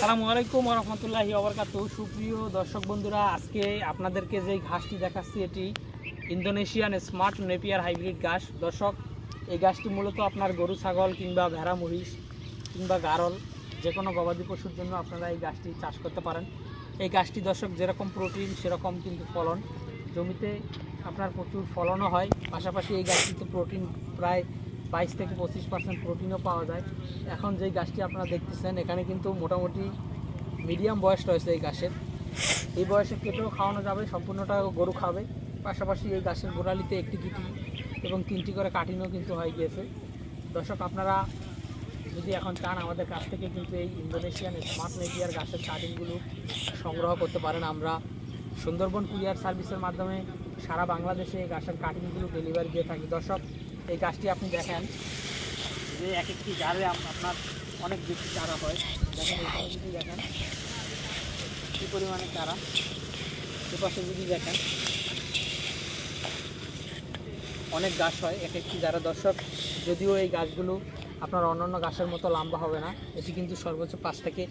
আসসালামু আলাইকুম ওয়া রাহমাতুল্লাহি ওয়া বারাকাতুহু। সুপ্রিয় দর্শক বন্ধুরা, আজকে আপনাদেরকে যে ঘাসটি দেখাচ্ছি এটি ইন্দোনেশিয়ান স্মার্ট নেপিয়ার হাইব্রিড ঘাস। দর্শক, এই ঘাসটি মূলত আপনার গরু ছাগল কিংবা ভেড়া মহিষ কিংবা গারল যে কোনো গবাদি পশুর জন্য আপনারা এই ঘাসটি চাষ করতে পারেন। এই ঘাসটি দর্শক যেরকম প্রোটিন সেরকম কিন্তু ফলন, জমিতে আপনার প্রচুর ফলনও হয়। পাশাপাশি এই গাছটিতে প্রোটিন প্রায় 22 থেকে 25% প্রোটিনও পাওয়া যায়। এখন যেই গাছটি আপনারা দেখতেছেন এখানে কিন্তু মোটামুটি মিডিয়াম বয়স রয়েছে এই গাছের। এই বয়সে কেটেও খাওয়ানো যাবে, সম্পূর্ণটা গরু খাবে। পাশাপাশি এই গাছের গোড়ালিতে একটি দুটি এবং তিনটি করে কাটিংও কিন্তু হয়ে গিয়েছে। দর্শক, আপনারা যদি এখন চান আমাদের কাছ থেকে কিন্তু এই ইন্দোনেশিয়ান স্মার্ট নেপিয়ার গাছের কাটিংগুলো সংগ্রহ করতে পারেন। আমরা সুন্দরবন কুরিয়ার সার্ভিসের মাধ্যমে সারা বাংলাদেশে এই গাছের কাটিংগুলো ডেলিভারি দিয়ে থাকি। দর্শক, এই গাছটি আপনি দেখেন যে এক একটি জারে আপনার অনেক বেশি চারা হয়। দেখেন এখানে যদি দেখেন কী পরিমাণে চারা, এপাশে যদি দেখেন অনেক গাছ হয় এক একটি জারে। দর্শক, যদিও এই গাছগুলো আপনার অন্যান্য গাছের মতো লম্বা হবে না, এটি কিন্তু সর্বোচ্চ 5 থেকে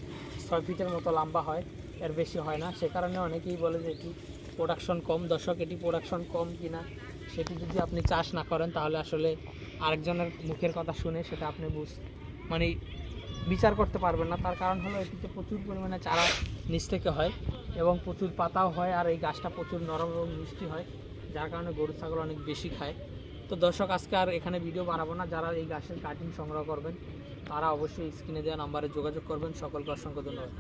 6 ফিটের মতো লম্বা হয়, এর বেশি হয় না। সে কারণে অনেকেই বলে যে এটি প্রোডাকশন কম। দর্শক, এটি প্রোডাকশন কম কিনা সেটি যদি আপনি চাষ না করেন তাহলে আসলে আরেকজনের মুখের কথা শুনে সেটা আপনি মানে বিচার করতে পারবেন না। তার কারণ হলো এটিতে প্রচুর পরিমাণে চারা নিচ থেকে হয় এবং প্রচুর পাতাও হয়, আর এই গাছটা প্রচুর নরম এবং মিষ্টি হয়, যার কারণে গরু ছাগল অনেক বেশি খায়। তো দর্শক, আজকে আর এখানে ভিডিও বানাবো না। যারা এই গাছের কাটিং সংগ্রহ করবেন তারা অবশ্যই স্ক্রিনে দেওয়া নাম্বারে যোগাযোগ করবেন। সকলকে অসংখ্য ধন্যবাদ।